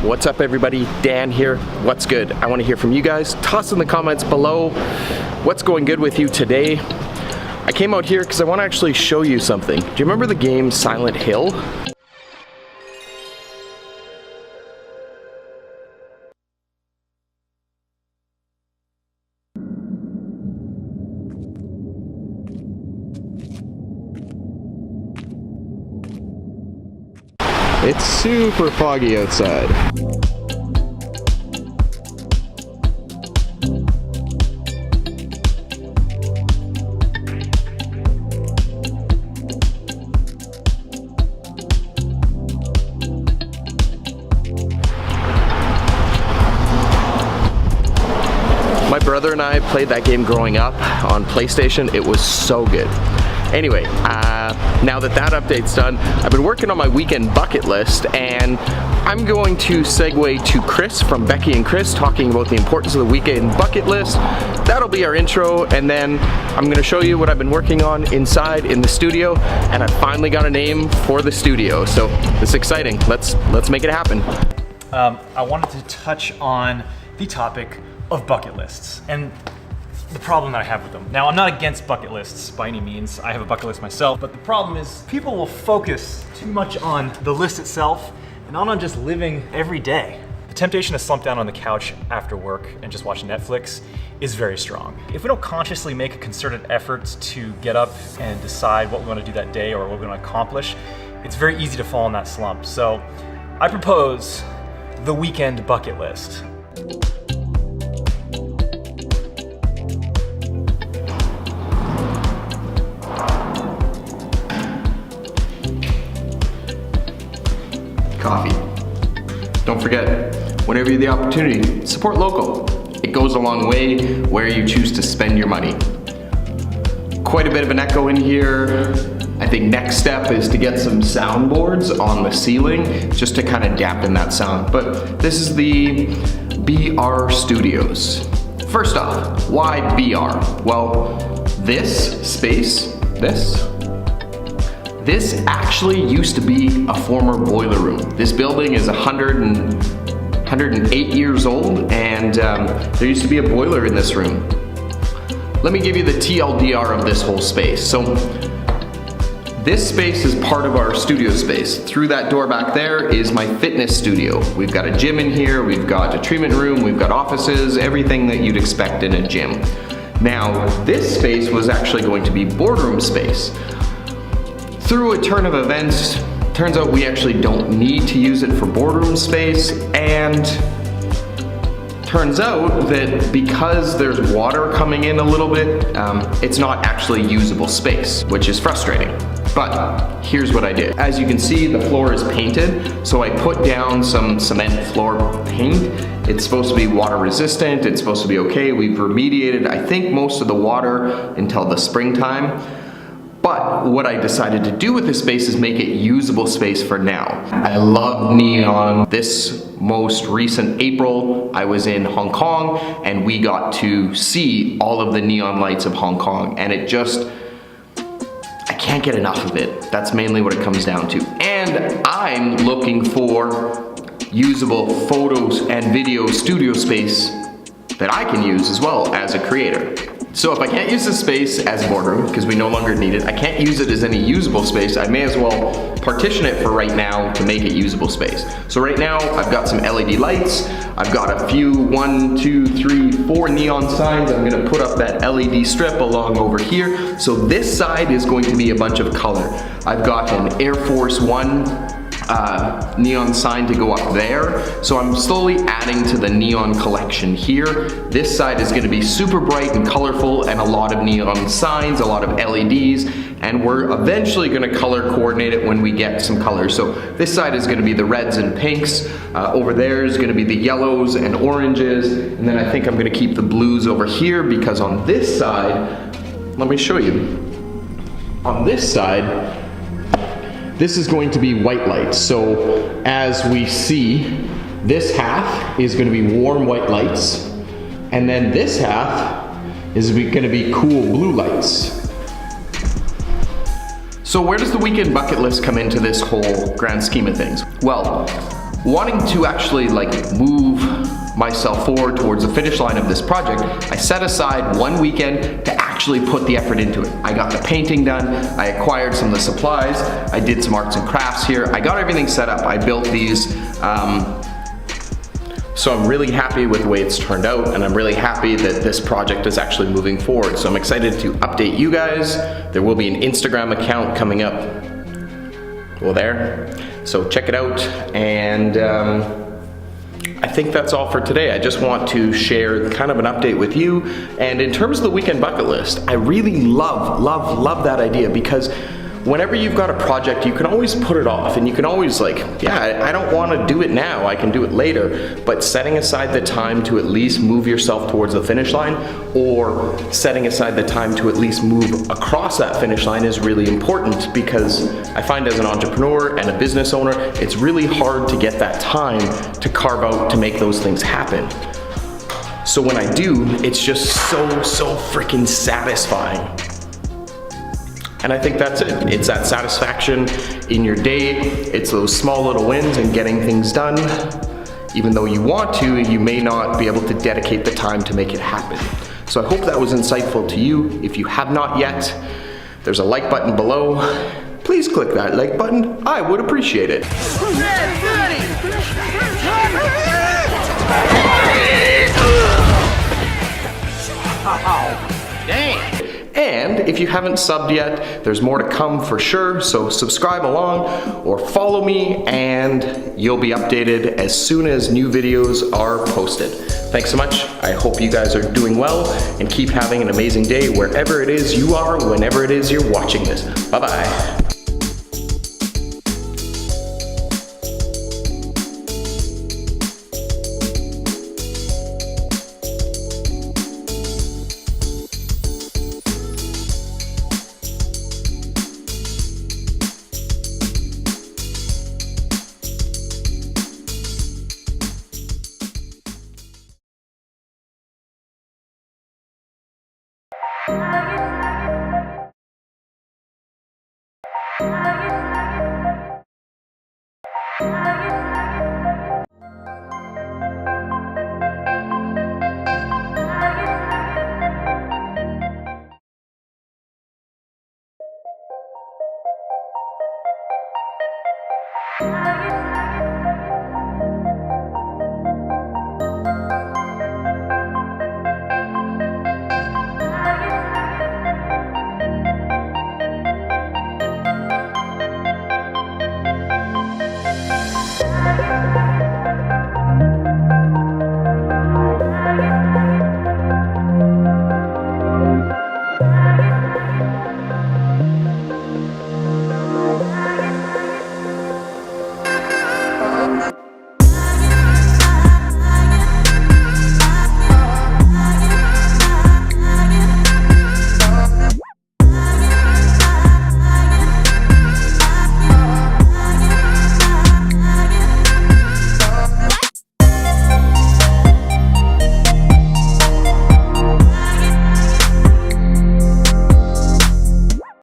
What's up everybody, Dan here. What's good? I want to hear from you guys. Toss in the comments below what's going good with you today. I came out here because I want to actually show you something. Do you remember the game Silent Hill? It's super foggy outside. My brother and I played that game growing up on PlayStation. It was so good. Anyway, now that update's done, I've been working on my weekend bucket list, and I'm going to segue to Chris from Becky and Chris talking about the importance of the weekend bucket list. That'll be our intro, and then I'm going to show you what I've been working on inside in the studio, and I finally got a name for the studio, so it's exciting. Let's make it happen. I wanted to touch on the topic of bucket lists and the problem that I have with them. Now, I'm not against bucket lists by any means. I have a bucket list myself, but the problem is people will focus too much on the list itself and not on just living every day. The temptation to slump down on the couch after work and just watch Netflix is very strong. If we don't consciously make a concerted effort to get up and decide what we want to do that day or what we want to accomplish, it's very easy to fall in that slump. So I propose the weekend bucket list. Coffee. Don't forget, whenever you have the opportunity, support local. It goes a long way where you choose to spend your money. Quite a bit of an echo in here. I think next step is to get some soundboards on the ceiling just to kind of dampen that sound. But this is the BR Studios. First off, why BR? Well, this space, this actually used to be a former boiler room. This building is 108 years old, and there used to be a boiler in this room. Let me give you the TLDR of this whole space. So this space is part of our studio space. Through that door back there is my fitness studio. We've got a gym in here, we've got a treatment room, we've got offices, everything that you'd expect in a gym. Now, this space was actually going to be boardroom space. Through a turn of events, turns out we actually don't need to use it for boardroom space, and turns out that because there's water coming in a little bit, it's not actually usable space, which is frustrating. But here's what I did. As you can see, the floor is painted, so I put down some cement floor paint. It's supposed to be water resistant, it's supposed to be okay. We've remediated, I think, most of the water until the springtime. But what I decided to do with this space is make it usable space for now. I love neon. This most recent April, I was in Hong Kong and we got to see all of the neon lights of Hong Kong, and it just, I can't get enough of it. That's mainly what it comes down to. And I'm looking for usable photos and video studio space that I can use as well as a creator. So if I can't use this space as a boardroom, because we no longer need it, I can't use it as any usable space, I may as well partition it for right now to make it usable space. So right now, I've got some LED lights, I've got a few 1, 2, 3, 4 neon signs. I'm gonna put up that LED strip along over here. So this side is going to be a bunch of color. I've got an Air Force One neon sign to go up there. So I'm slowly adding to the neon collection here. This side is going to be super bright and colorful and a lot of neon signs, a lot of LEDs, and we're eventually going to color coordinate it when we get some colors. So this side is going to be the reds and pinks. Over there is going to be the yellows and oranges, and then I think I'm going to keep the blues over here, because on this side, let me show you. On this side, this is going to be white lights. So as we see, this half is going to be warm white lights, and then this half is going to be cool blue lights. So where does the weekend bucket list come into this whole grand scheme of things? Well, wanting to actually like move myself forward towards the finish line of this project, I set aside one weekend to actually put the effort into it. I got the painting done, I acquired some of the supplies, I did some arts and crafts here, I got everything set up, I built these, so I'm really happy with the way it's turned out, and I'm really happy that this project is actually moving forward. So I'm excited to update you guys. There will be an Instagram account coming up, well there, so check it out, and I think that's all for today. I just want to share kind of an update with you. And in terms of the weekend bucket list, I really love that idea, because whenever you've got a project, you can always put it off, and you can always like, yeah, I don't want to do it now, I can do it later. But setting aside the time to at least move yourself towards the finish line, or setting aside the time to at least move across that finish line is really important, because I find as an entrepreneur and a business owner, it's really hard to get that time to carve out to make those things happen. So when I do, it's just so freaking satisfying. And I think that's it. It's that satisfaction in your day. It's those small little wins and getting things done. Even though you want to, you may not be able to dedicate the time to make it happen. So I hope that was insightful to you. If you have not yet, there's a like button below. Please click that like button. I would appreciate it. Dang! And if you haven't subbed yet, there's more to come for sure, so subscribe along or follow me and you'll be updated as soon as new videos are posted. Thanks so much. I hope you guys are doing well and keep having an amazing day wherever it is you are, whenever it is you're watching this. Bye-bye. Bye.